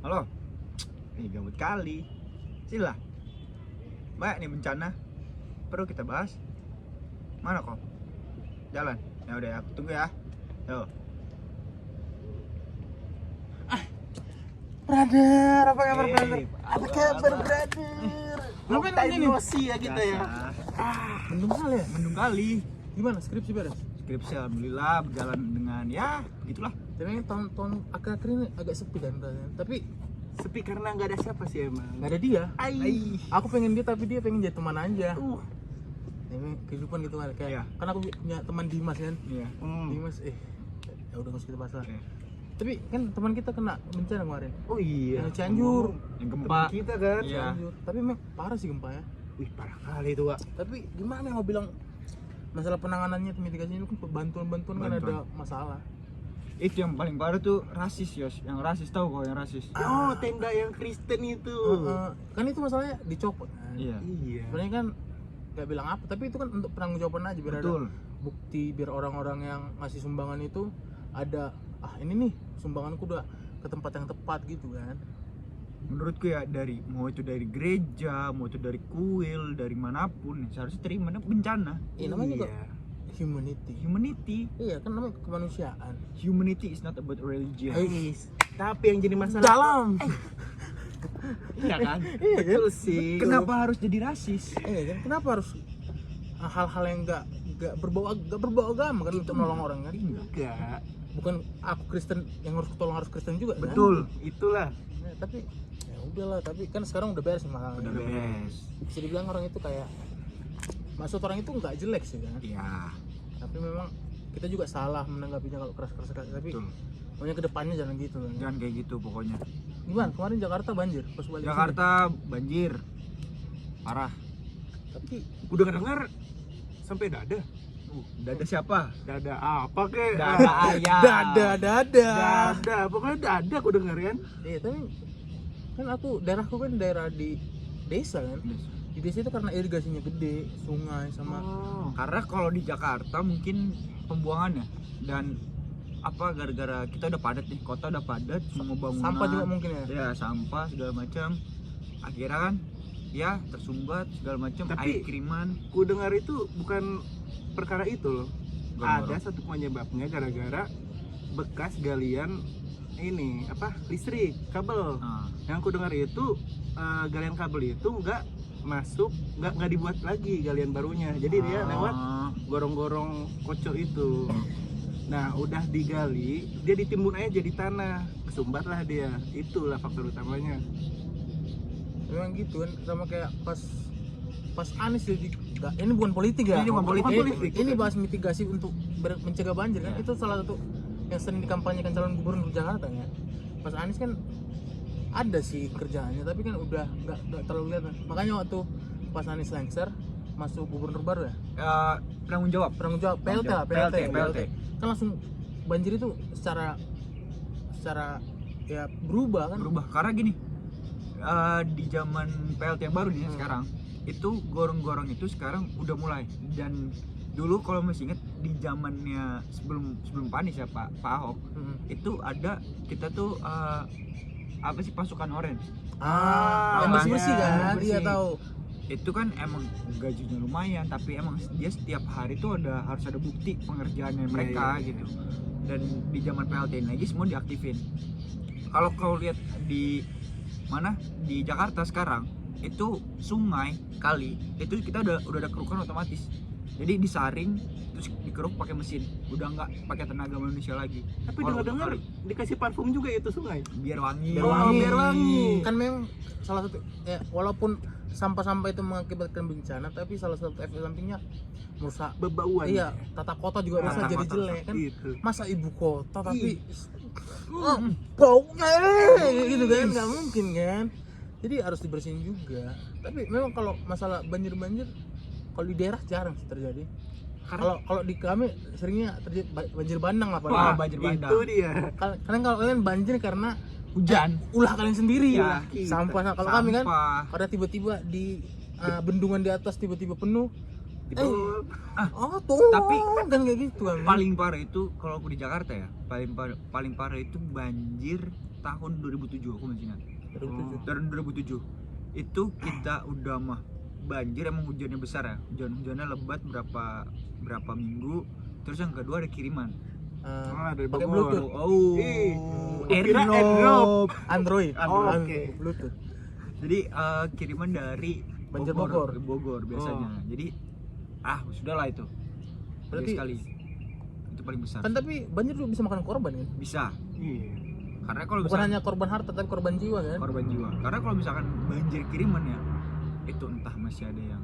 Halo. Gabut kali. Sila. Banyak nih bencana. Perlu kita bahas. Mana kok? Jalan. Ya udah, aku tunggu ya. Yo. Brother, apa kabar brother? Apa kabar brother? Ngapain Time ini? no see ya kita ya. Mendung kali ya? Mendung kali. Gimana skripsi beres? Skripsi alhamdulillah berjalan dengan ya gitulah. Tapi tahun-tahun akhir-akhir ini agak sepi kan rasanya. Tapi Sepi karena nggak ada siapa sih emang. nggak ada dia. Ai. Aku pengen dia tapi dia pengen jadi teman aja. Ini kehidupan gitu kan kayak. Iya. Kan aku punya teman Dimas kan. Iya. Dimas ya udah nggak usah kita bahas lah. Oke. Tapi kan teman kita kena bencana kemarin. Oh iya. Yang Cianjur. Yang gempa. Teman kita kan. Iya. Cianjur. Tapi memang parah sih gempa ya. Wih parah kali itu Wak. Tapi gimana mau bilang masalah penanganannya mitigasinya itu kan bantuan-bantuan kan ada masalah. Itu yang paling parah tuh rasis, Yos. Yang rasis tahu kok yang rasis. Oh tenda yang Kristen itu. Kan itu masalahnya dicopot kan. Iya. Iya. Sebenarnya kan nggak bilang apa, tapi itu kan untuk penanggung-jawaban aja biar Betul. ada bukti, biar orang-orang yang ngasih sumbangan itu ada ini nih sumbanganku udah ke tempat yang tepat gitu kan. Menurutku ya mau itu dari gereja, mau itu dari kuil, dari manapun seharusnya terima bencana. Namanya juga Iya. humanity. Iya kan namanya kemanusiaan. Humanity is not about religion. Tapi yang jadi masalah Dalam. Iya kan? Iya kan? betul sih. Kenapa harus jadi rasis? Iya kan? Kenapa harus hal-hal yang nggak berbau agama kan untuk menolong orang kan? Enggak. Bukan aku Kristen yang harus tolong harus Kristen juga kan? Betul. Itulah. Ya, tapi ya udahlah, tapi kan sekarang udah beres masalahnya. Udah beres. Bisa dibilang orang itu kayak maksud orang itu nggak jelek sih kan, Iya. tapi memang kita juga salah menanggapinya kalau keras-keras, tapi Betul. pokoknya kedepannya jangan gitu kan. Jangan kayak gitu pokoknya. Gimana kemarin Jakarta banjir pas balik Jakarta banjir. Parah. sini. Tapi Udah dengar sampai dada. Dada siapa? Dada apa kek? Dada ayam. Dada. Pokoknya dada aku dengar kan. iya, tapi kan daerahku kan daerah di desa kan. Di desa itu karena irigasinya gede, sungai sama Karena kalau di Jakarta mungkin pembuangannya dan apa gara-gara kita udah padat nih, kota udah padat, semua bangunan. sampah juga mungkin ya. Ya, sampah segala macam. Akhirnya kan ya tersumbat segala macam, Tapi- air kiriman. Ku dengar itu bukan perkara itu loh. Gara-gara. Ada satu penyebabnya gara-gara bekas galian ini apa listrik kabel. Nah, Yang aku dengar itu galian kabel itu nggak dibuat lagi galian barunya. Jadi dia lewat gorong-gorong kocok itu. Nah udah digali, dia ditimbun aja jadi tanah, kesumbat lah dia. Itulah faktor utamanya. Memang gitu kan, sama kayak pas Anies jadi ini bukan politik ya. Ini bukan politik. Ini bahas mitigasi untuk mencegah banjir kan. Ya. Itu salah satu yang sering dikampanyekan calon gubernur Jakarta ya. Pas Anies kan ada sih kerjaannya, tapi kan udah nggak terlalu lihat. Makanya waktu pas Anies lengser masuk gubernur baru ya, penanggung jawab. penanggung jawab PLT lah, PLT. kan langsung banjir itu secara ya berubah kan. Berubah karena gini, di zaman PLT yang baru nih sekarang itu gorong-gorong itu sekarang udah mulai. Dan dulu kalau masih inget di zamannya sebelum Pak Anies ya Pak Ahok itu ada kita tuh apa sih pasukan orange. Yang bersih kan, bersih. iya tahu. Itu kan emang gajinya lumayan, tapi emang dia setiap hari tuh harus ada bukti pengerjaannya mereka gitu. Dan di zaman PLT ini lagi semua diaktifin. Kalau kau lihat di mana di Jakarta sekarang itu sungai kali itu kita udah ada kerukan otomatis. Jadi disaring terus dikeruk pakai mesin, udah nggak pakai tenaga manusia lagi. Tapi Kalau dengar-dengar dikasih parfum juga itu sungai. biar wangi. biar wangi. Kan memang salah satu ya, walaupun sampah-sampah itu mengakibatkan bencana, tapi salah satu efek sampingnya merusak Bebauan. iya, tata kota juga Tata rusak jadi kota jelek kan. Gitu. Masa ibu kota tapi baunya gitu kan, nggak mungkin kan. Jadi harus dibersihin juga. Tapi memang kalau masalah banjir kalau di daerah jarang sih terjadi. Kalau di kami seringnya terjadi banjir bandang lah Wah, paling. banjir bandang. Itu dia. Kalian kalau kalian banjir karena Hujan. ulah kalian sendiri Iya, sampah. Kalau kami kan Sampah. pada tiba-tiba di bendungan di atas tiba-tiba penuh, Tiba tuh. Tapi kan kayak gitu kan. paling parah itu kalau aku di Jakarta ya, paling parah itu banjir tahun 2007 aku masih ingat. 2007. Tahun 2007 itu kita udah mah banjir, emang hujannya besar ya, hujannya lebat berapa minggu. Terus yang kedua ada kiriman. dari pakai Bogor. Bluetooth. Kira AirDrop. Android. Oh, oke. Bluetooth. Jadi kiriman dari Banjir Bogor biasanya. Jadi sudahlah itu. Berarti- Sekali itu paling besar. Kan tapi banjir juga bisa makan korban kan? Bisa. Iya. Karena kalau Bukan misalkan hanya korban harta tapi korban jiwa kan? korban jiwa. Karena kalau misalkan banjir kiriman ya, itu entah masih ada yang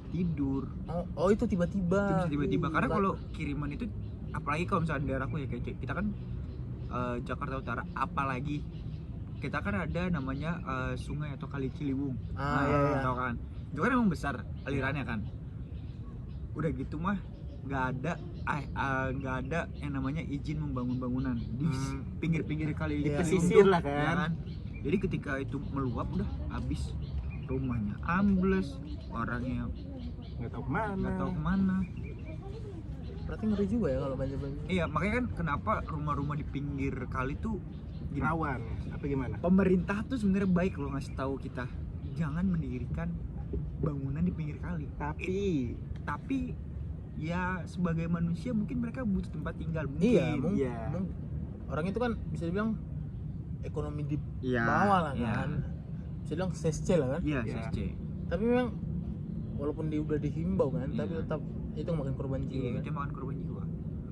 tidur, Oh itu tiba-tiba. itu bisa tiba-tiba. Karena kalau kiriman itu, apalagi kalau misalkan daerahku ya, kayak kita kan Jakarta Utara, apalagi kita kan ada namanya sungai atau kali Ciliwung. Iya. Tahu kan? Itu kan emang besar alirannya kan. Udah gitu mah nggak ada yang namanya izin membangun bangunan di pinggir-pinggir kali Iya. Ciliwung Pesisir tuh, lah kan. ya kan. Jadi ketika itu meluap udah habis, rumahnya ambles, orangnya Nggak tahu kemana. nggak tahu kemana. Berarti ngeri juga ya kalau banjir-banjir. Iya, makanya kan kenapa rumah-rumah di pinggir kali tuh gini, Rawan. Apa gimana? pemerintah tuh sebenarnya baik loh ngasih tahu kita jangan mendirikan bangunan di pinggir kali. Tapi ya sebagai manusia mungkin mereka butuh tempat tinggal mungkin. Iya, Iya. Orang itu kan bisa dibilang ekonomi di Iya, bawah lah iya. kan. Bisa dibilang SSC lah kan. Iya, Iya. SSC. Tapi memang walaupun dia udah dihimbau kan, Iya. tapi tetap itu makan korban jiwa Iya, kan. itu makan korban jiwa.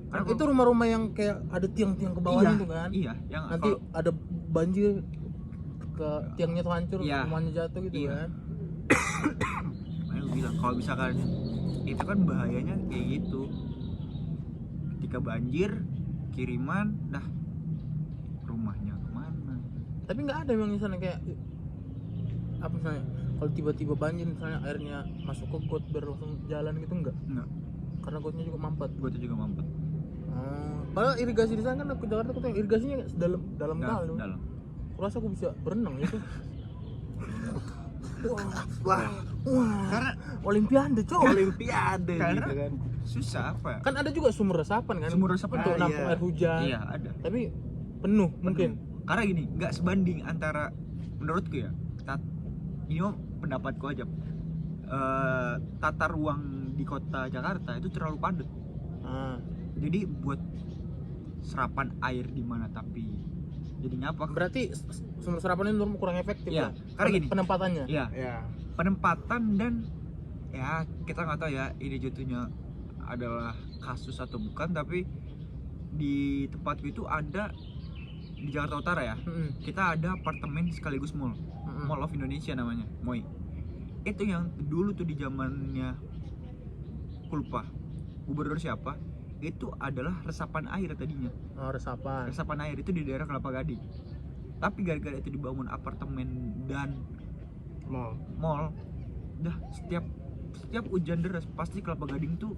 Kan itu rumah-rumah yang kayak ada tiang-tiang ke bawahnya iya, tuh kan. Iya, yang Nanti ada banjir ke tiangnya tuh hancur, Iya. rumahnya jatuh gitu Iya. kan. makanya gue bilang kalau misalkan itu kan bahayanya kayak gitu. Ketika banjir, kiriman, dah rumahnya kemana? Tapi nggak ada yang misalnya kayak apa misalnya kalau tiba-tiba banjir misalnya airnya masuk ke got biar langsung jalan gitu enggak? Enggak, Karena gotnya juga mampet. gue tuh juga mampet. Padahal irigasi di sana kan aku Jakarta aku tahu irigasinya dalam kali. Dalam. Kurasa aku bisa berenang gitu. Wah. Karena Olimpiade coy. Olimpiade Karena- gitu kan. Susah apa ya? Kan ada juga sumur resapan kan. Sumur resapan untuk ada, nampung iya. air hujan. Iya, ada. Tapi penuh mungkin. Karena gini, nggak sebanding antara, menurutku ya, ini mah pendapatku aja, tata ruang di kota Jakarta itu terlalu padat. Ah, Jadi buat serapan air di mana tapi jadinya apa? berarti sumur serapan itu kurang efektif Iya, ya. karena gini. Penempatannya. Ya, Ya. penempatan dan ya kita nggak tahu ya ini jatuhnya adalah kasus atau bukan, tapi di tempatku itu ada di Jakarta Utara ya. Mm-mm. Kita ada apartemen sekaligus mall. Mm-mm. Mall of Indonesia namanya, MOI. Itu yang dulu tuh di zamannya aku lupa gubernur siapa, itu adalah resapan air tadinya. Oh, resapan. Resapan air itu di daerah Kelapa Gading. Tapi gara-gara itu dibangun apartemen dan mall, dah setiap hujan deras pasti Kelapa Gading tuh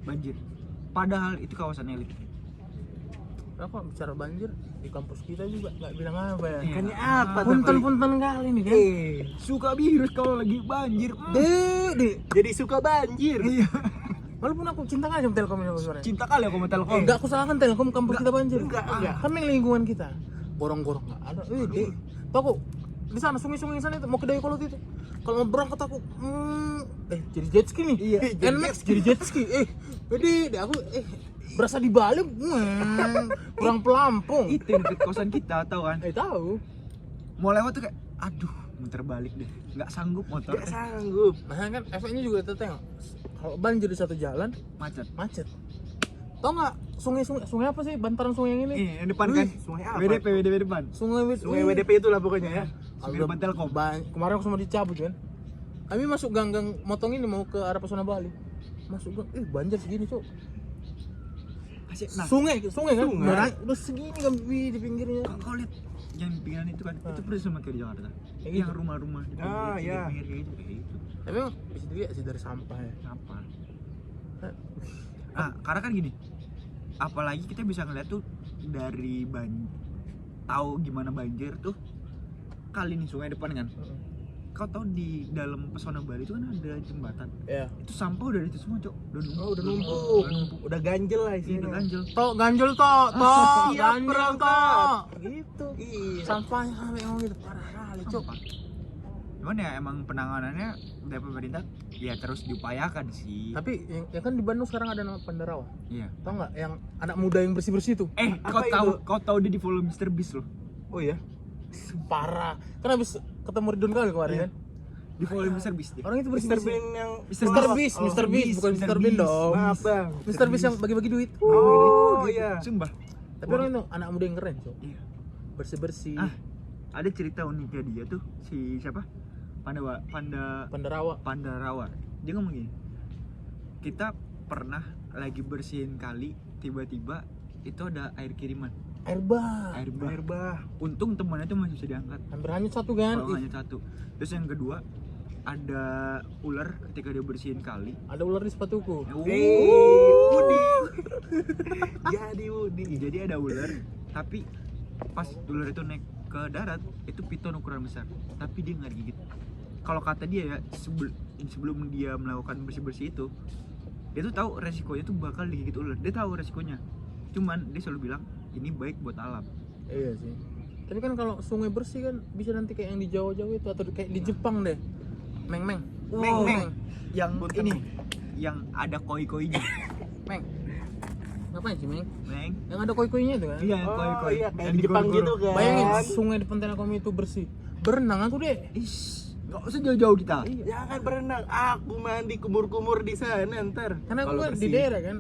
banjir. Padahal itu kawasan elit. Nah, kok bicara banjir di kampus kita juga nggak bilang apa ya? Iya. Makanya apa tapi? Punten-punten kali nih kan. Suka virus kalau lagi banjir. Dek. Jadi suka banjir. Iya. Walaupun aku cinta kali sama Telkom ini sebenarnya. Cinta kali aku sama Telkom. Enggak aku salahkan Telkom kampus kita banjir. enggak. Kan yang lingkungan kita. Gorong-gorong enggak ada. Dek. Tuh aku di sana sungai-sungai sana itu mau ke Dayakolot itu. Kalau mau berangkat aku jadi jet ski nih. Iya, NMAX jadi jet ski. Dek aku berasa di Bali. Kurang pelampung. Itu yang dekat kosan kita, tahu kan? Tahu. Mau lewat tuh kayak aduh, muter balik deh. Nggak sanggup motor. Gak sanggup. Nah kan efeknya juga teteng. Kalau banjir di satu jalan macet. Tau nggak sungai apa sih bantaran sungai yang ini? Yang depan kan. Sungai apa? WDP depan. Sungai WDP itulah pokoknya ya. Sungai depan Telkom. Kemarin aku sama dicabut kan. Kami masuk gang-gang motong ini mau ke arah Pesona Bali. Masuk gang, banjir segini cok. Nah, Sungai kan? Sungai. Udah segini kan di pinggirnya. kau lihat yang di pinggiran itu kan, itu persis sama kayak di Jakarta. Kayak Yang gitu. rumah-rumah di Ah, iya. pinggir kayak gitu. Tapi emang bisa dilihat sih dari sampah ya. Apa? Karena kan gini. Apalagi kita bisa ngeliat tuh dari tahu gimana banjir tuh kali nih sungai depan kan. kau tahu di dalam pesona Bali itu kan ada jembatan. Ya. Itu sampah udah itu semua, Cok. Udah numpuk. Oh, udah numpuk. Udah ganjel lah Iya, isinya. udah ganjel. Tok ganjel tok, siap, ganjel berangkat. tok. Gitu. Iya. Sampahnya sampai ngomong gitu parah kali, Cok. Sampah. Cuman ya emang penanganannya dari pemerintah ya terus diupayakan sih. Tapi yang kan di Bandung sekarang ada nama Pandarawa. Iya. Tahu nggak yang anak muda yang bersih-bersih itu? Apa Kau tahu dia di follow Mr. Beast loh. Oh ya. Parah. Kan habis ketemu Ridwan Kamil kemarin Iya. kan. Di follow Mr. Beast dia. Orang itu Mr. bersih-bersih. Bean yang Mr. Beast, Mr. Beast, bukan Mr. Bean dong. Maaf bang. Mr. Beast yang bagi-bagi duit. Oh Gitu. iya. Sumpah. Tapi orang itu anak muda yang keren, Cok. Iya. Bersih-bersih. Ah, ada cerita uniknya dia tuh si siapa? Pandarawa. Pandarawa. Dia ngomong gini. Kita pernah lagi bersihin kali, tiba-tiba itu ada air kiriman. Air bah. Air bah. Air bah. Untung temannya tuh masih bisa diangkat. Hampir hanyut satu kan. Kalau hanya satu. Terus yang kedua ada ular ketika dia bersihin kali. Ada ular di sepatuku. Wudi. Jadi Wudi. Jadi ada ular, tapi pas ular itu naik ke darat, itu piton ukuran besar, tapi dia nggak digigit. Kalau kata dia ya, sebelum dia melakukan bersih-bersih itu, dia tuh tahu resikonya tuh bakal digigit ular. Dia tahu resikonya. Cuman dia selalu bilang ini baik buat alam. Iya sih. Tapi kan kalau sungai bersih kan bisa nanti kayak yang di Jawa-Jawa itu atau kayak di Jepang deh. Meng. Meng. Yang Punten. ini, yang ada koi-koinya. Meng. Ngapain sih, Meng? Meng. Yang ada koi-koinya itu kan? Iya, Oh koi-koi. iya kayak Yang di Jepang digoreng-goreng. gitu kan. Bayangin sungai di Pontianak Kami itu bersih. Berenang aku deh. Ish, nggak usah jauh-jauh kita. Jangan berenang. Aku mandi kumur-kumur di sana ntar. Karena aku Kalau kan di bersih. daerah kan.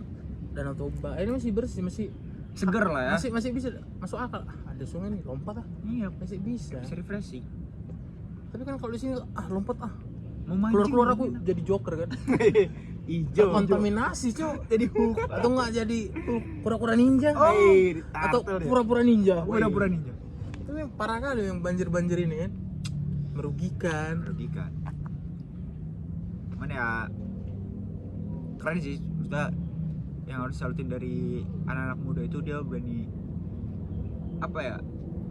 Danau Toba. Ini masih bersih, masih Seger lah ya. masih bisa masuk akal. Ada sungai nih, lompat ah. Iya, Masih bisa. bisa refreshing. Tapi kan kalau di sini lompat ah. Mau mancing. Keluar aku gimana? jadi joker kan. Hijau. Kontaminasi, Cok. Jadi hook atau enggak jadi pura-pura ninja. Atau Atau pura-pura ninja. Pura-pura ninja. Itu yang parah kali yang banjir-banjir ini kan. Merugikan. Merugikan. Cuman ya keren sih. Maksudnya yang harus salutin dari anak-anak muda itu dia berani apa ya?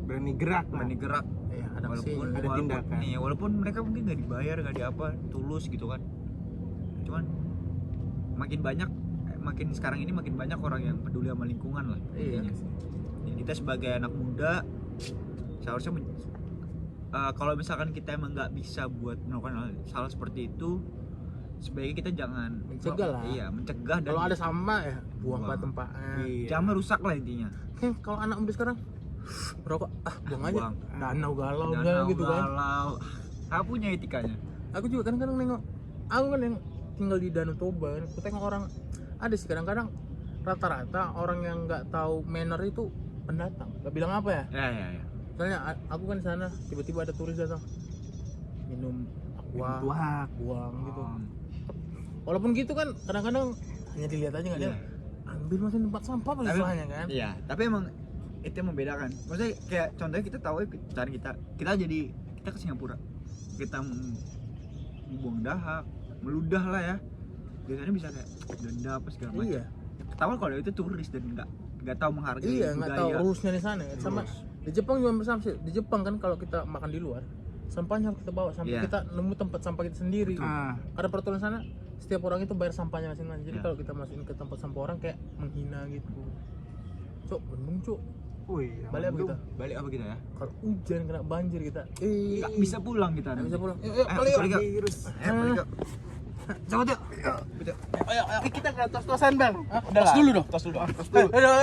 berani gerak lah. Berani gerak. Ya, ada Walaupun ada tindakan. Iya, walaupun mereka mungkin nggak dibayar, nggak diapa, tulus gitu kan. Cuman makin banyak makin sekarang ini makin banyak orang yang peduli sama lingkungan lah. Iya. intinya. Dan kita sebagai anak muda seharusnya kalau misalkan kita emang nggak bisa buat melakukan hal salah seperti itu, sebaiknya kita jangan Mencegah lah. Iya, mencegah dan Kalau ada sampah ya buang Buang. pada tempatnya. Iya. jangan merusak lah intinya. Kalau anak muda sekarang merokok buang aja. Buang. Danau galau Danau, misalnya gitu kan. galau. Nggak punya etikanya. Aku juga kadang-kadang nengok. Aku kan yang tinggal di Danau Toba kan. Aku tengok orang ada sih kadang-kadang rata-rata orang yang nggak tahu manner itu pendatang. Gak bilang apa ya? Ya. Misalnya aku kan di sana tiba-tiba ada turis datang minum aqua Tuak. buang gitu. Hmm. Walaupun gitu kan kadang-kadang hanya dilihat aja nggak Iya. dia ambil masih tempat sampah Tapi- istilahnya kan. Iya, tapi emang itu yang membedakan. Maksudnya kayak contohnya kita tahu ya cara kita jadi kita ke Singapura, kita membuang dahak, meludah lah ya. Biasanya bisa kayak denda apa segala macam. Iya. Ketahuan kalau itu turis dan nggak tahu menghargai Iya, nggak tahu budaya. rulesnya di sana kan. Sama Rules. di Jepang juga sama sih. Di Jepang kan kalau kita makan di luar, sampahnya harus kita bawa sampai Iya. kita nemu tempat sampah kita sendiri. Ah. Ada peraturan sana, setiap orang itu bayar sampahnya masing-masing. Jadi Iya. kalau kita masukin ke tempat sampah orang kayak menghina gitu. Cok, Bandung cok. Wih, Balik apa kita? Balik apa kita ya? Kalau hujan kena banjir kita. Nggak bisa pulang kita. Nggak bisa pulang. Yuk, Balik balik yuk. Virus. Balik yuk. Cabut yuk. Ini kita nggak tos-tosan bang. Tos dulu dong. Tos dulu. Aduh,